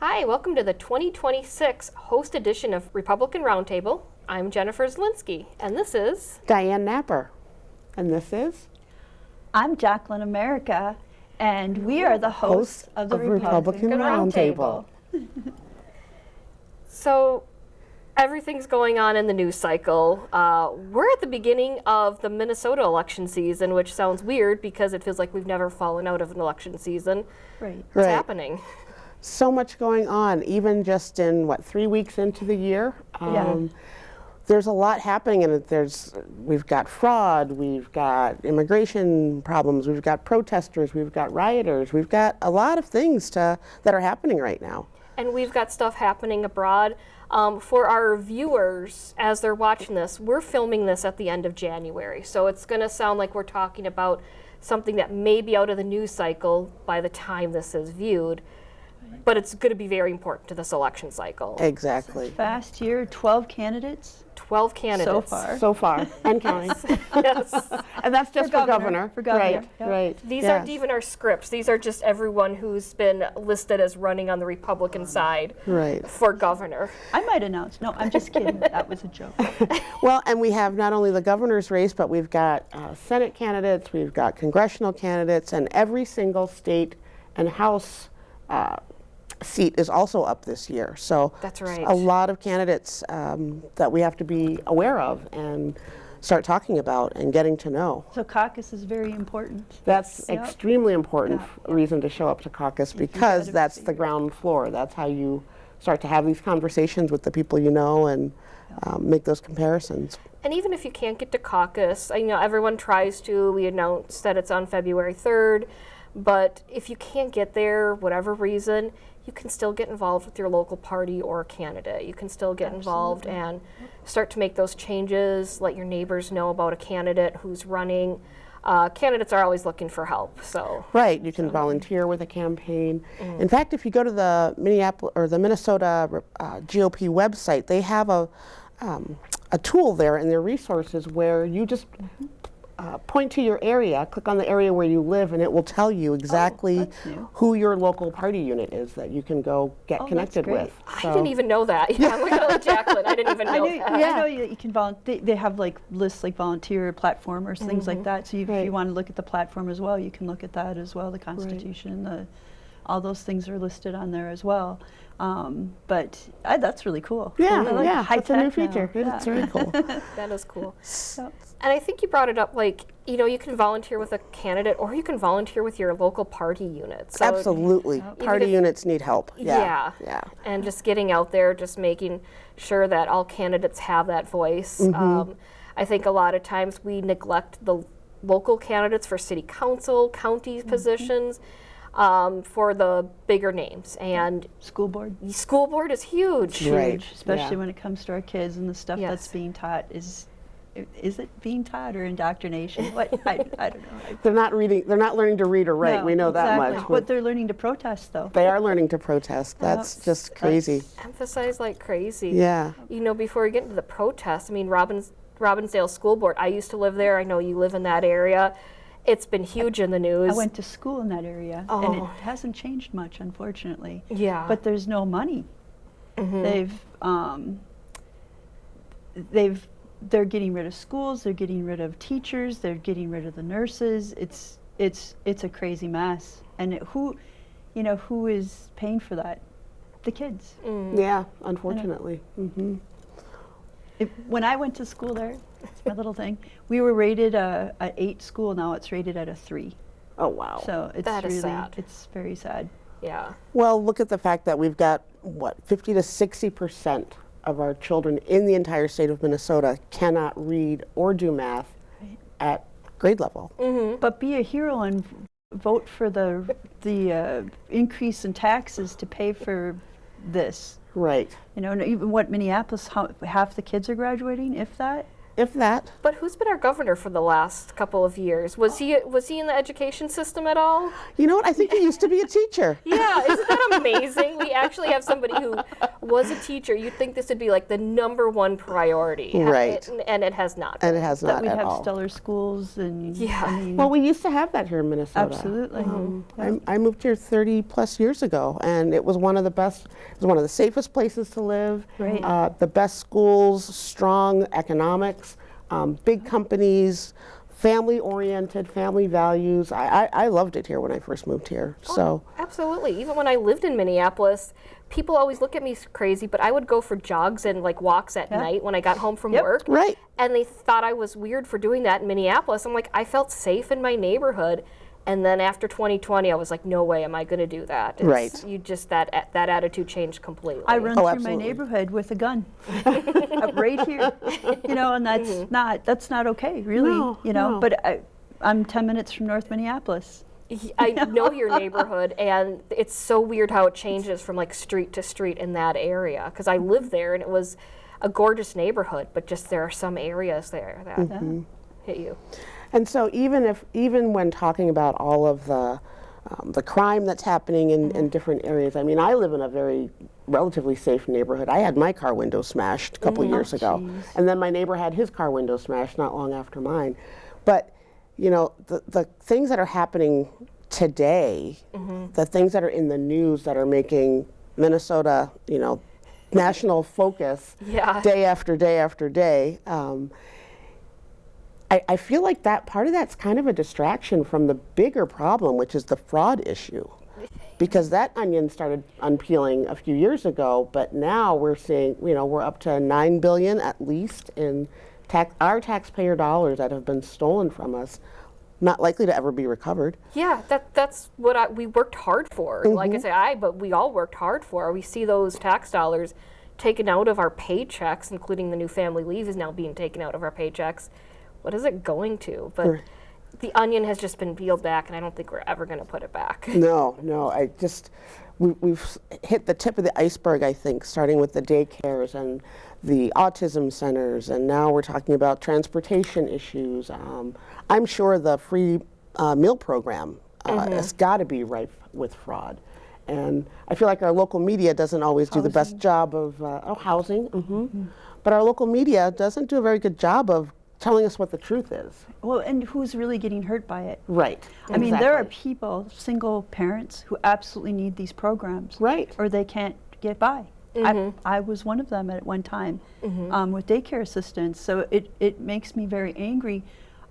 Hi, welcome to the 2026 host edition of Republican Roundtable. I'm Jennifer Zielinski, and this is Diane Napper. And this is? I'm Jacquelyn America, and we are the hosts of the Republican Roundtable. So, everything's going on in the news cycle. We're at the beginning of the Minnesota election season, which sounds weird because it feels like we've never fallen out of an election season. Right. What's Right. happening? So much going on, even just in, 3 weeks into the year. There's a lot happening, and we've got fraud, we've got immigration problems, we've got protesters, we've got rioters, we've got a lot of things that are happening right now. And we've got stuff happening abroad. For our viewers, as they're watching this, we're filming this at the end of January. So it's going to sound like we're talking about something that may be out of the news cycle by the time this is viewed. But it's going to be very important to this election cycle. Exactly. Fast year, 12 candidates 12 candidates. so far. So far, and counting. Yes. And that's just for governor. For governor, Right, yep. right. These yes. aren't even our scripts. These are just everyone who's been listed as running on the Republican side Right. for governor. I might announce. No, I'm just kidding. That was a joke. Well, and we have not only the governor's race, but we've got Senate candidates, we've got congressional candidates, and every single state and House seat is also up this year. So That's right. a lot of candidates that we have to be aware of and start talking about and getting to know. So caucus is very important. That's Yep. extremely important reason to show up to caucus, because gotta that's see. the ground floor. That's how you start to have these conversations with the people you know and make those comparisons. And even if you can't get to caucus, everyone tries to. We announced that it's on February 3rd. But if you can't get there, whatever reason, you can still get involved with your local party or candidate. You can still get involved and start to make those changes, let your neighbors know about a candidate who's running. Candidates are always looking for help, so. Right, you can volunteer with a campaign. In fact, if you go to the Minneapolis or the Minnesota GOP website, they have a tool there in their resources where you just point to your area, click on the area where you live, and it will tell you exactly that's new. who your local party unit is that you can go get Oh, connected that's great. with. I didn't even know that. Yeah, I'm looking at Jacquelyn. I didn't even know that. I know you can volunteer. They have like lists like volunteer platform or things like that. So if Right. you want to look at the platform as well, you can look at that as well. The Constitution, all those things are listed on there as well. But that's really cool. Yeah, I like yeah, high that's a new tech now. feature. Yeah. It's very cool. That is cool. So- And I think you brought it up, you can volunteer with a candidate or you can volunteer with your local party unit. So, Absolutely. Party if- units need help. Yeah. Yeah. And just getting out there, just making sure that all candidates have that voice. I think a lot of times we neglect the local candidates for city council, county positions, for the bigger names. And School board. school board is huge. Right. Huge, especially yeah. when it comes to our kids and the stuff Yes. that's being taught is it being taught or indoctrination? What I don't know. They're not learning to read or write. No, we know that exactly. much. But they're learning to protest though. They are learning to protest. That's just crazy. Emphasize like crazy. Yeah. Before we get into the protest, Robbinsdale School Board, I used to live there. I know you live in that area. It's been huge in the news. I went to school in that area, and it hasn't changed much, unfortunately. Yeah. But there's no money. They're getting rid of schools. They're getting rid of teachers. They're getting rid of the nurses. It's a crazy mess. And who is paying for that? The kids. Yeah, unfortunately. When I went to school there, it's my little thing. We were rated a 8 school. Now it's rated at a 3. Oh, wow. So it's That is really sad. it's very sad. Yeah. Well, look at the fact that we've got, 50 to 60% of our children in the entire state of Minnesota cannot read or do math at grade level. But be a hero and vote for the increase in taxes to pay for this. Right. And even Minneapolis, half the kids are graduating, if that. if that. But who's been our governor for the last couple of years? Was he in the education system at all? You know what? I think he used to be a teacher. Yeah, isn't that amazing? We actually have somebody who was a teacher. You'd think this would be like the #1 priority. Right. And it has not. And it has That not we'd at have all. stellar schools and Yeah. I mean, Well, we used to have that here in Minnesota. absolutely. I moved here 30 plus years ago, and it was one of the best, it was one of the safest places to live. Right. The best schools, strong economics, big companies, family-oriented, family values. I loved it here when I first moved here. So Absolutely. Even when I lived in Minneapolis, people always look at me crazy, but I would go for jogs and like walks at night when I got home from work. right. And they thought I was weird for doing that in Minneapolis. I'm like, I felt safe in my neighborhood. And then after 2020, I was like, no way am I going to do that. Right. You just, that attitude changed completely. I run through absolutely. my neighborhood with a gun, right here, and that's not okay, really, No. But I'm 10 minutes from North Minneapolis. I know your neighborhood, and it's so weird how it changes from like street to street in that area. Because I lived there, and it was a gorgeous neighborhood, but just there are some areas there that hit you. And so even when talking about all of the crime that's happening in different areas, I mean, I live in a very relatively safe neighborhood. I had my car window smashed a couple years ago, and then my neighbor had his car window smashed not long after mine. But the things that are happening today, the things that are in the news that are making Minnesota, national focus day after day after day. I feel like that part of that's kind of a distraction from the bigger problem, which is the fraud issue. Because that onion started unpeeling a few years ago, but now we're seeing, we're up to $9 billion at least in our taxpayer dollars that have been stolen from us, not likely to ever be recovered. Yeah, that's what we worked hard for. Like I say, but we all worked hard for. We see those tax dollars taken out of our paychecks, including the new family leave is now being taken out of our paychecks. What is it going to? But the onion has just been peeled back, and I don't think we're ever going to put it back. No, we've hit the tip of the iceberg, I think, starting with the daycares and the autism centers, and now we're talking about transportation issues. I'm sure the free meal program has got to be rife with fraud. And I feel like our local media doesn't always do the best job of housing. But our local media doesn't do a very good job of telling us what the truth is. Well, and who's really getting hurt by it? Right. I mean, there are people, single parents, who absolutely need these programs. Right. Or they can't get by. I was one of them at one time with daycare assistance. So it makes me very angry.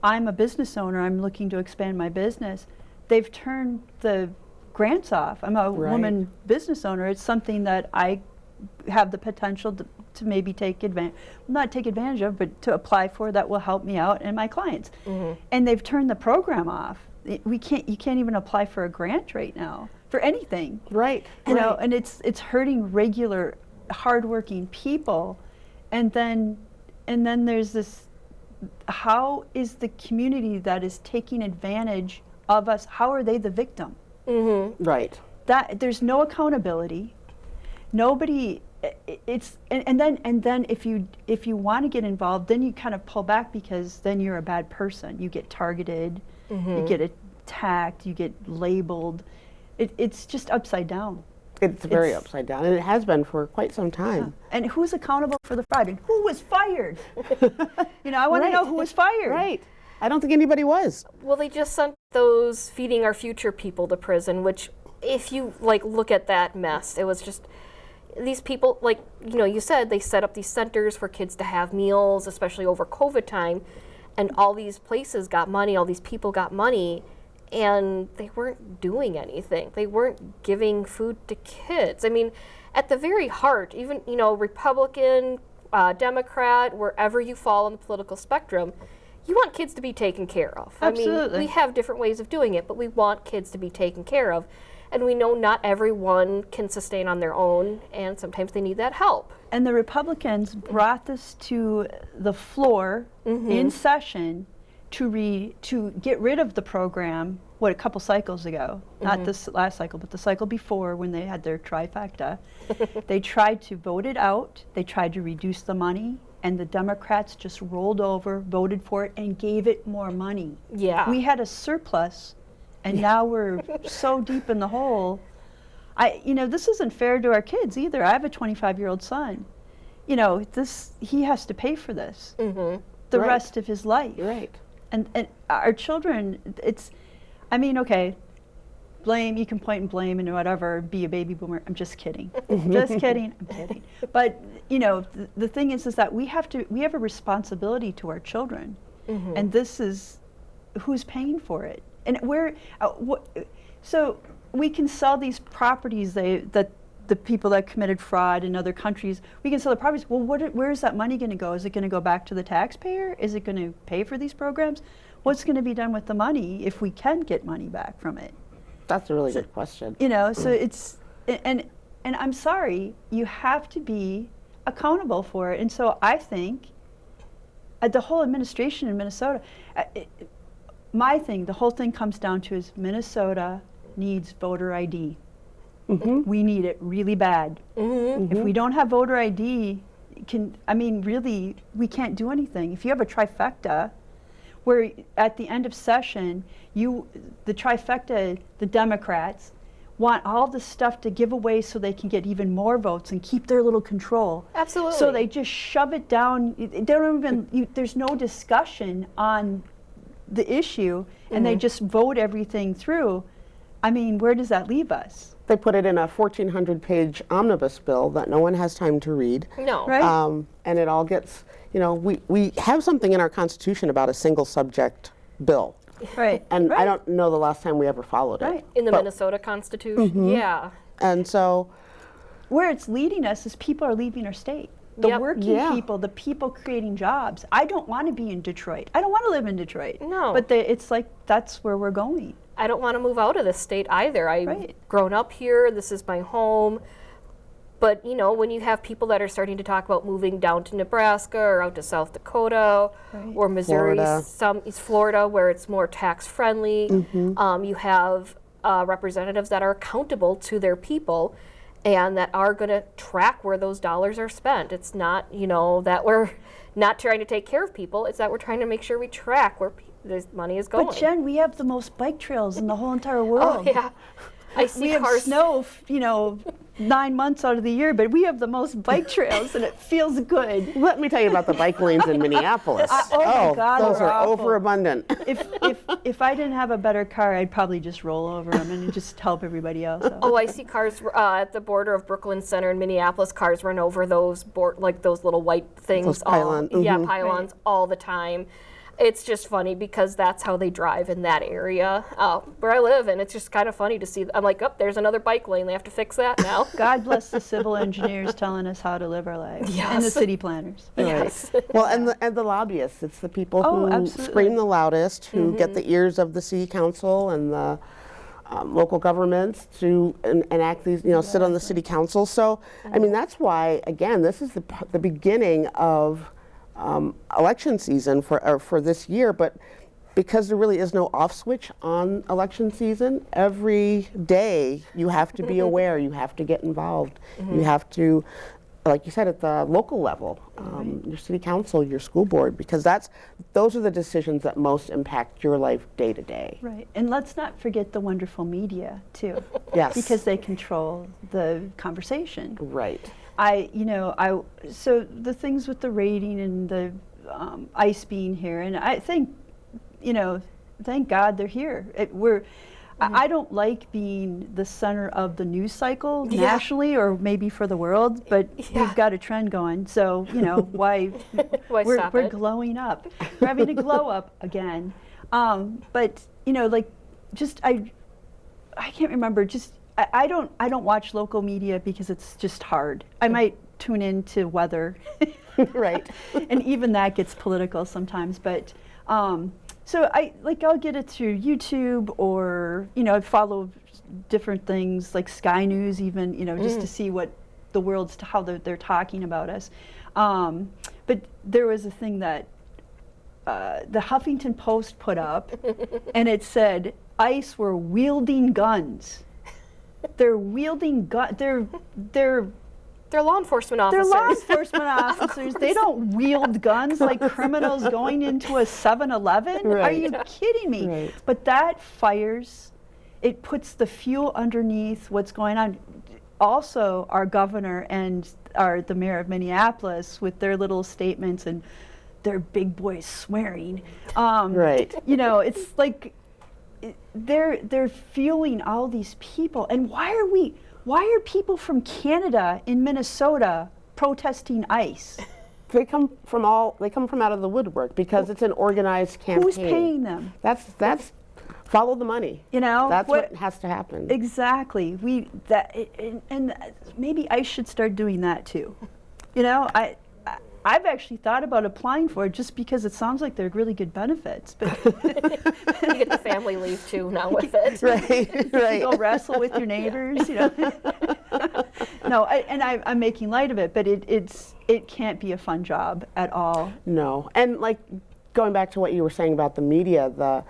I'm a business owner. I'm looking to expand my business. They've turned the grants off. I'm a woman business owner. It's something that I have the potential to maybe not take advantage of, but to apply for that will help me out and my clients. And they've turned the program off. You can't even apply for a grant right now for anything. Right. You know, and it's hurting regular, hardworking people. And then there's this. How is the community that is taking advantage of us? How are they the victim? Right. That there's no accountability. Nobody. It's and then if you want to get involved, then you kind of pull back because then you're a bad person. You get targeted. You get attacked. You get labeled. It's just upside down. It's very upside down, and it has been for quite some time. Yeah. And who's accountable for the fraud? And who was fired? I want to know who was fired. Right. I don't think anybody was. Well, they just sent those Feeding Our Future people to prison, which, if you look at that mess, it was just these people, you said, they set up these centers for kids to have meals, especially over COVID time, and all these places got money, all these people got money, and they weren't doing anything. They weren't giving food to kids. I mean, at the very heart, even, Republican, Democrat, wherever you fall on the political spectrum, you want kids to be taken care of. Absolutely. I mean, we have different ways of doing it, but we want kids to be taken care of. And we know not everyone can sustain on their own, and sometimes they need that help. And the Republicans brought this to the floor in session to get rid of the program a couple cycles ago, not this last cycle, but the cycle before when they had their trifecta, they tried to vote it out, they tried to reduce the money, and the Democrats just rolled over, voted for it, and gave it more money. Yeah. We had a surplus, and now we're so deep in the hole. This isn't fair to our kids either. I have a 25-year-old son. He has to pay for this the Right. rest of his life. Right. And our children, okay, blame, you can point and blame and whatever, be a baby boomer. I'm just kidding. Just kidding. I'm kidding. But, the thing is that we have a responsibility to our children. And this is who's paying for it. And so we can sell these properties that the people that committed fraud in other countries, we can sell the properties. Well, where is that money going to go? Is it going to go back to the taxpayer? Is it going to pay for these programs? What's going to be done with the money if we can get money back from it? That's a really good question. So it's, and I'm sorry, you have to be accountable for it. And so I think the whole administration in Minnesota, the whole thing comes down to is Minnesota needs voter ID. We need it really bad. If we don't have voter ID, really, we can't do anything. If you have a trifecta, where at the end of session, the trifecta, the Democrats, want all this stuff to give away so they can get even more votes and keep their little control. Absolutely. So they just shove it down. They don't even, there's no discussion on the issue, and they just vote everything through. Where does that leave us? They put it in a 1,400-page omnibus bill that no one has time to read. No. Right. And it all gets, we have something in our Constitution about a single subject bill. Right. And right. I don't know the last time we ever followed it. Right. In the Minnesota Constitution? Yeah. And so, where it's leading us is people are leaving our state. The Yep. working people, the people creating jobs. I don't want to be in Detroit. I don't want to live in Detroit. No. But it's like that's where we're going. I don't want to move out of this state either. I've Right. grown up here. This is my home. But, when you have people that are starting to talk about moving down to Nebraska or out to South Dakota Right. or Missouri, Florida. some East Florida where it's more tax friendly, you have representatives that are accountable to their people and that are going to track where those dollars are spent. It's not, that we're not trying to take care of people. It's that we're trying to make sure we track where this money is going. But Jen, we have the most bike trails in the whole entire Oh, world. yeah. I see We have cars. snow, 9 months out of the year, but we have the most bike trails, and it feels good. let me tell you about the bike lanes in Minneapolis. Oh my God, those they're are awful. overabundant. If I didn't have a better car, I'd probably just roll over them and just help everybody else out. Oh, I see cars at the border of Brooklyn Center in Minneapolis. Cars run over those those little white things. Those pylon- Yeah, pylons all the time. It's just funny because that's how they drive in that area where I live, and it's just kind of funny to see. I'm like, there's another bike lane. They have to fix that now. God bless the civil engineers telling us how to live our lives, and the Yes. city planners. Yes. Well, and the lobbyists. It's the people Oh, who absolutely. scream the loudest, who get the ears of the city council and the local governments to enact these, sit on the city council. So, that's why, again, this is the beginning of election season for this year, but because there really is no off switch on election season, every day you have to be aware, you have to get involved, you have to, like you said, at the local level, your city council, your school board, because those are the decisions that most impact your life day to day. Right, and let's not forget the wonderful media too. Yes. Because they control the conversation. Right. So the things with the rating and the ICE being here, and I think, thank God they're here. I don't like being the center of the news cycle nationally or maybe for the world, but we've got a trend going. So, why we're glowing up. We're having to glow up again. But, I can't remember, I don't watch local media because it's just hard. I might tune into weather. Right. And even that gets political sometimes, but so I'll get it through YouTube or I follow different things like Sky News even just to see what the world's how they're talking about us. But there was a thing that the Huffington Post put up, and it said ICE were wielding guns. They're wielding guns. They're law enforcement They're officers. law enforcement officers. They don't wield guns like criminals going into a 7-Eleven. Are Right. you kidding me? Right. But that fires, it puts the fuel underneath what's going on. Also, our governor and the mayor of Minneapolis with their little statements and their big boys swearing. Right. You know, it's like they're fueling all these people. And why are people from Canada in Minnesota protesting ICE? They come from out of the woodwork because it's an organized campaign. Who's paying them? That's follow the money. You know, That's what has to happen. Exactly. And maybe ICE should start doing that too. You know, I've actually thought about applying for it just because it sounds like they're really good benefits. But You get the family leave too now with it. Right, right. go wrestle with your neighbors, you know. No, I'm making light of it, but it can't be a fun job at all. No, and like going back to what you were saying about the media,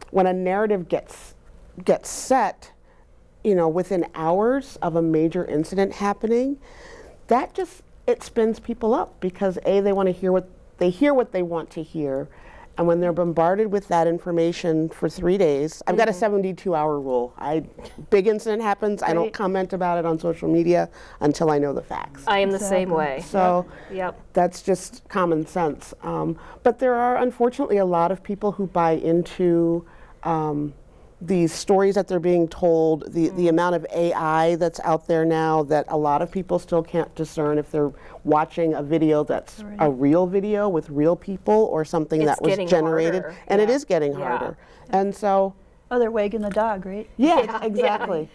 when a narrative gets set, you know, within hours of a major incident happening, that just it spins people up because they want to hear what they want to hear, and when they're bombarded with that information for 3 days, I've got a 72-hour rule. Big incident happens, I don't comment about it on social media until I know the facts. I am the same way. So Yep. that's just common sense. But there are unfortunately a lot of people who buy into these stories that they're being told, the amount of AI that's out there now that a lot of people still can't discern if they're watching a video that's a real video with real people or something that was generated. Harder. And it Yeah. is getting harder. And so, Oh, they're wagging the dog, right? yeah, exactly.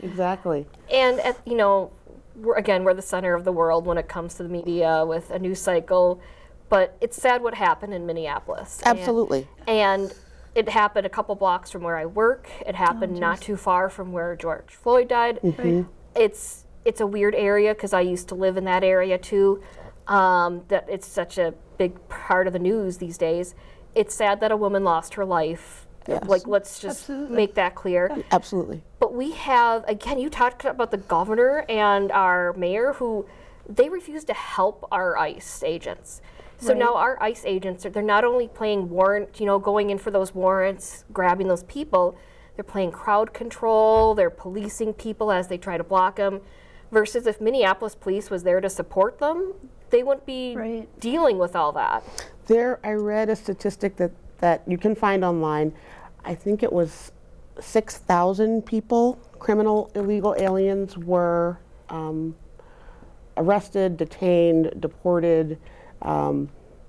And you know, we're the center of the world when it comes to the media with a news cycle, but it's sad what happened in Minneapolis. Absolutely. And it happened a couple blocks from where I work. It happened not too far from where George Floyd died. Right. It's a weird area because I used to live in that area too. That it's such a big part of the news these days. It's sad that a woman lost her life. Yes. Like, let's just make that clear. Absolutely. But we have, again, you talked about the governor and our mayor who, they refuse to help our ICE agents. So now our ICE agents, they're not only playing warrant, you know, going in for those warrants, grabbing those people, they're playing crowd control, they're policing people as they try to block them, versus if Minneapolis police was there to support them, they wouldn't be dealing with all that. I read a statistic that you can find online. I think it was 6,000 people, criminal illegal aliens, were arrested, detained, deported.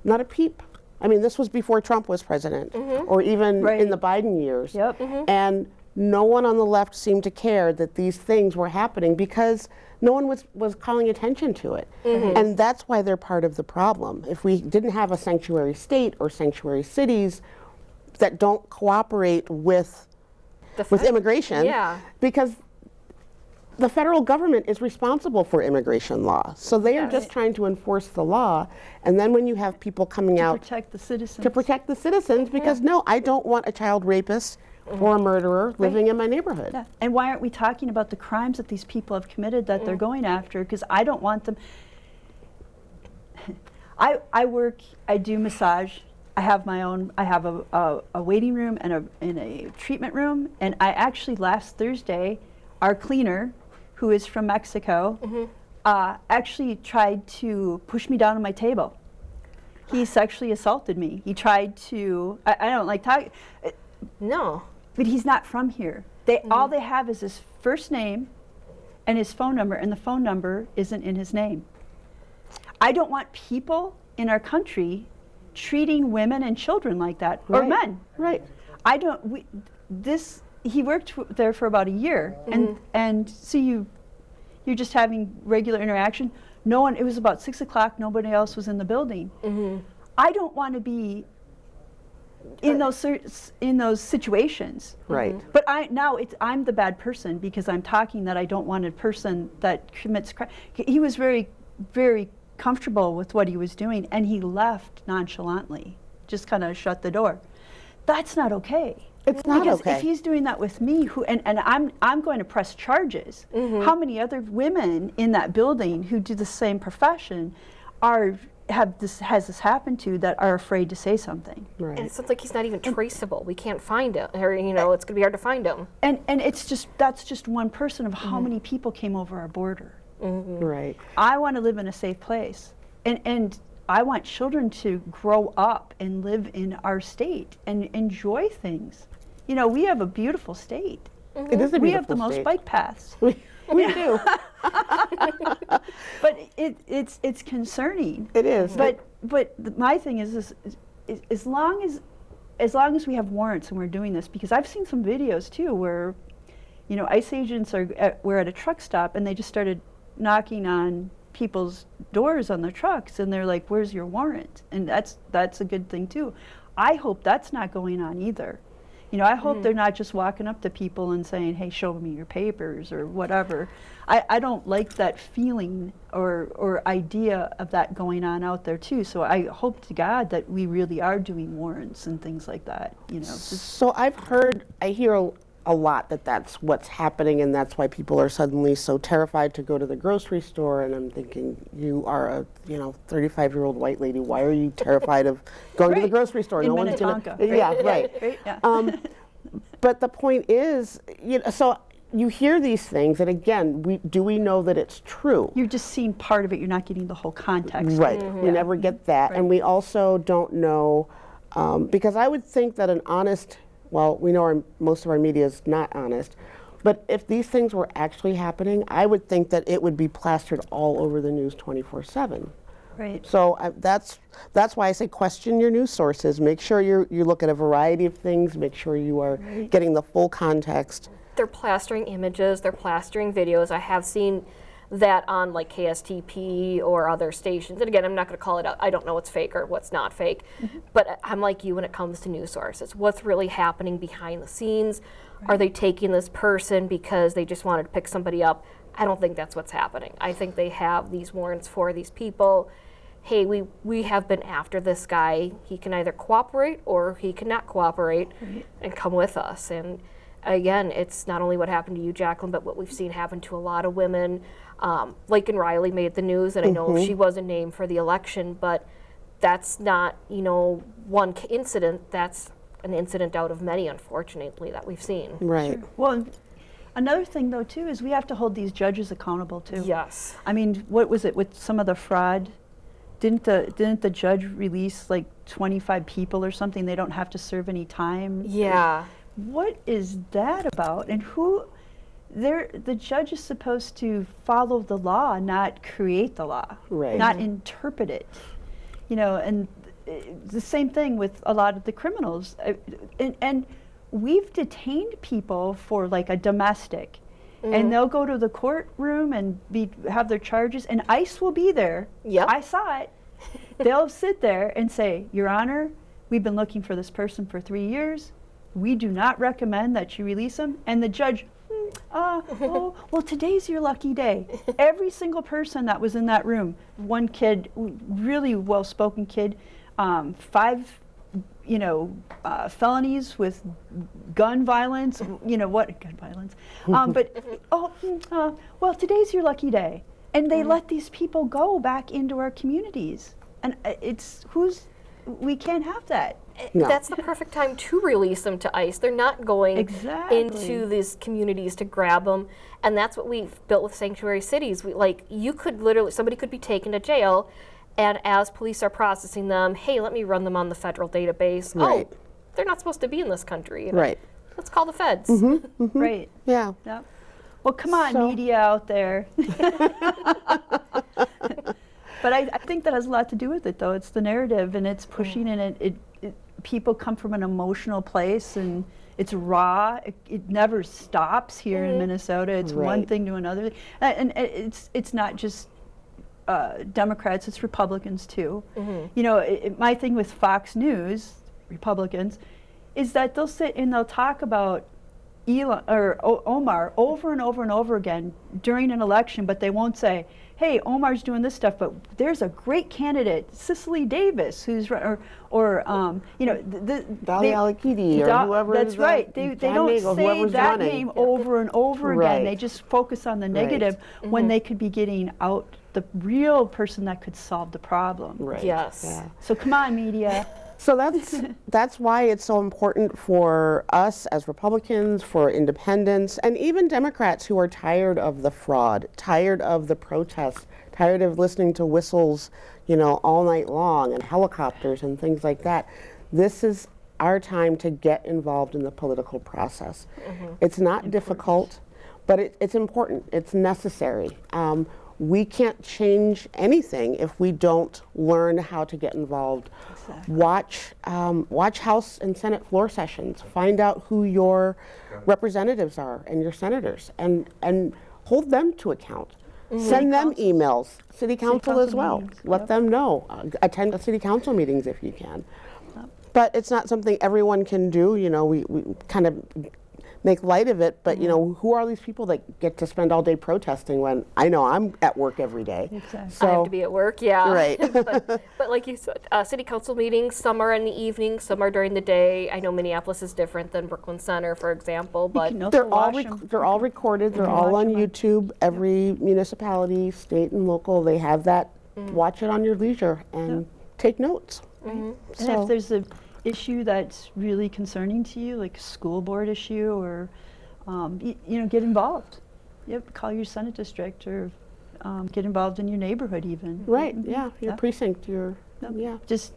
Not a peep. I mean, this was before Trump was president, or even in the Biden years. Yep. And no one on the left seemed to care that these things were happening because no one was calling attention to it. And that's why they're part of the problem. If we didn't have a sanctuary state or sanctuary cities that don't cooperate with immigration, because the federal government is responsible for immigration law. So they are just trying to enforce the law. And then when you have people coming out To protect the citizens. because no, I don't want a child rapist or a murderer living in my neighborhood. Yeah. And why aren't we talking about the crimes that these people have committed that they're going after? Because I don't want them. I do massage. I have my own, I have a waiting room and a treatment room. And I actually last Thursday, our cleaner, who is from Mexico, actually tried to push me down on my table. He sexually assaulted me. He tried to, I don't like talking. No. But he's not from here. All they have is his first name and his phone number, and the phone number isn't in his name. I don't want people in our country treating women and children like that, or men. Right. I don't. He worked there for about a year, and so you're just having regular interaction. No one. It was about 6 o'clock. Nobody else was in the building. I don't want to be in those situations. Right. But I'm the bad person because I'm talking that I don't want a person that commits crime. He was very, very comfortable with what he was doing, and he left nonchalantly, just kind of shut the door. That's not okay. It's not because okay. if he's doing that with me, and I'm going to press charges. How many other women in that building who do the same profession has this happened to that are afraid to say something? Right. And it sounds like he's not even traceable. We can't find him, or it's going to be hard to find him. And that's just one person of how many people came over our border. Right. I want to live in a safe place, and I want children to grow up and live in our state and enjoy things. We have a beautiful state. It is a beautiful We have the most state. bike paths. We do. But it's concerning. It is. But my thing is as long as we have warrants and we're doing this, because I've seen some videos too where, ICE agents were at a truck stop and they just started knocking on people's doors on their trucks and they're like, "Where's your warrant?" And that's a good thing too. I hope that's not going on either. I hope they're not just walking up to people and saying, "Hey, show me your papers," or whatever. I don't like that feeling or idea of that going on out there too. So I hope to God that we really are doing warrants and things like that. So I hear a lot that's what's happening, and that's why people are suddenly so terrified to go to the grocery store. And I'm thinking, you are a 35-year-old white lady. Why are you terrified of going to the grocery store? In No one's Minnetonka, gonna. right? Yeah, right. Right? Yeah. But the point is, so you hear these things, and again, do we know that it's true? You're just seeing part of it. You're not getting the whole context. Right. We never get that, and we also don't know because I would think that we know most of our media is not honest, but if these things were actually happening, I would think that it would be plastered all over the news 24/7. Right. So that's why I say question your news sources. Make sure you look at a variety of things. Make sure you are getting the full context. They're plastering images, they're plastering videos. I have seen that on like KSTP or other stations. And again, I'm not going to call it out. I don't know what's fake or what's not fake. But I'm like you when it comes to news sources. What's really happening behind the scenes? Are they taking this person because they just wanted to pick somebody up? I don't think that's what's happening. I think they have these warrants for these people. Hey, we have been after this guy. He can either cooperate or he cannot cooperate and come with us. And again, it's not only what happened to you, Jacquelyn, but what we've seen happen to a lot of women. Laken Riley made the news, and I know she wasn't named for the election, but that's not, one incident. That's an incident out of many, unfortunately, that we've seen. Right. Sure. Well, another thing, though, too, is we have to hold these judges accountable, too. Yes. I mean, what was it with some of the fraud? Didn't the judge release like 25 people or something? They don't have to serve any time. Yeah. What is that about? And the judge is supposed to follow the law, not create the law, Right. not interpret it. And the same thing with a lot of the criminals. And we've detained people for like a domestic, and they'll go to the courtroom and have their charges, and ICE will be there. Yep. I saw it. They'll sit there and say, "Your Honor, we've been looking for this person for 3 years. We do not recommend that you release him." And the judge, well, today's your lucky day. Every single person that was in that room, one kid, really well-spoken kid, 5 felonies with gun violence, gun violence. Well, today's your lucky day. And they let these people go back into our communities. And we can't have that. No. That's the perfect time to release them to ICE. They're not going into these communities to grab them. And that's what we've built with sanctuary cities. Somebody could be taken to jail, and as police are processing them, hey, let me run them on the federal database. Right. Oh, they're not supposed to be in this country. Right. Let's call the feds. Right. Yeah. Yep. Well, come on, So- media out there. But I think that has a lot to do with it, though. It's the narrative, and it's pushing, and it people come from an emotional place, and it's raw. It never stops here in Minnesota. It's one Right. thing to another, and it's not just Democrats. It's Republicans too. My thing with Fox News, Republicans, is that they'll sit and they'll talk about Omar over and over and over again during an election, but they won't say, hey, Omar's doing this stuff, but there's a great candidate, Cicely Davis, who's or you know, Dali Al-Akidi or whoever. That's right. They don't Nagel, say that running. name over and over again. Right. They just focus on the negative when they could be getting out the real person that could solve the problem. Right. Yes. Yeah. So come on, media. So that's why it's so important for us as Republicans, for independents, and even Democrats who are tired of the fraud, tired of the protests, tired of listening to whistles, you know, all night long and helicopters and things like that. This is our time to get involved in the political process. It's not difficult, but it's important. It's necessary. We can't change anything if we don't learn how to get involved. Exactly. Watch House and Senate floor sessions. Find out who your representatives are and your senators, and hold them to account. Send them emails. City council as well. Meetings. Let them know. Attend the city council meetings if you can. But it's not something everyone can do. You know, we kind of make light of it, but you know, who are these people that get to spend all day protesting when I know I'm at work every day? Exactly. So, I have to be at work, yeah. Right. but like you said, city council meetings, some are in the evening, some are during the day. I know Minneapolis is different than Brooklyn Center, for example, but they're all recorded. They're all on YouTube. Every municipality, state and local, they have that. Watch it on your leisure and take notes. And if there's an issue that's really concerning to you, like a school board issue, or you know, get involved. Yep, call your Senate district, or get involved in your neighborhood even. Right. Yeah. Your precinct. Your yeah. Just,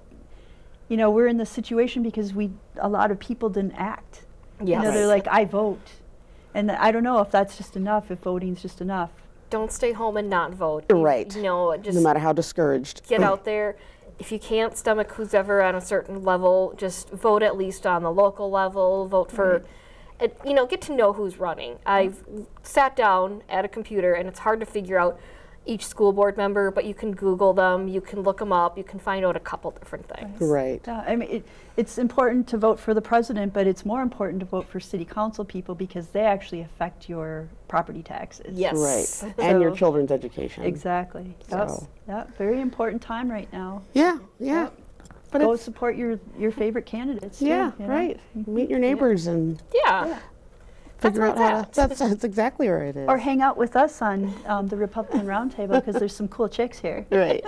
you know, we're in this situation because a lot of people didn't act. yes. You know, they're like, I vote, and I don't know if that's just enough. If voting's just enough. Don't stay home and not vote. Right. You know, just No matter how discouraged. get out there. If you can't stomach who's ever on a certain level, just vote at least on the local level. Vote for, you know, get to know who's running. I've sat down at a computer, and it's hard to figure out each school board member, but you can Google them, you can look them up, you can find out a couple different things. Right. Yeah, I mean, it's important to vote for the president, but it's more important to vote for city council people because they actually affect your property taxes. Yes. Right. And your So- children's education. Exactly. Yep. So- Yep. Very important time right now. Yeah. Yeah. Yep. But Go it's, support your favorite candidates. yeah. Too, you know? Right. Meet your neighbors and Yeah. figure where out how it's to. at. That's exactly where it is. Or hang out with us on the Republican Roundtable because there's some cool chicks here. Right.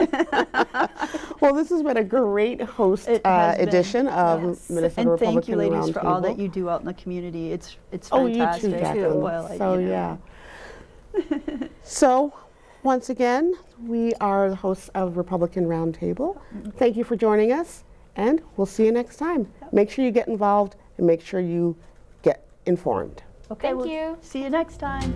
Well, this has been a great host It has been. edition of Yes. Minnesota And Republican thank you, ladies, for all that Roundtable. you do out in the community. It's Oh, you fantastic. too, Jacquelyn. Well, So you know. yeah. So, once again, we are the hosts of Republican Roundtable. Thank you for joining us, and we'll see you next time. Make sure you get involved and make sure you get informed. Okay, Thank well, you. see you next time.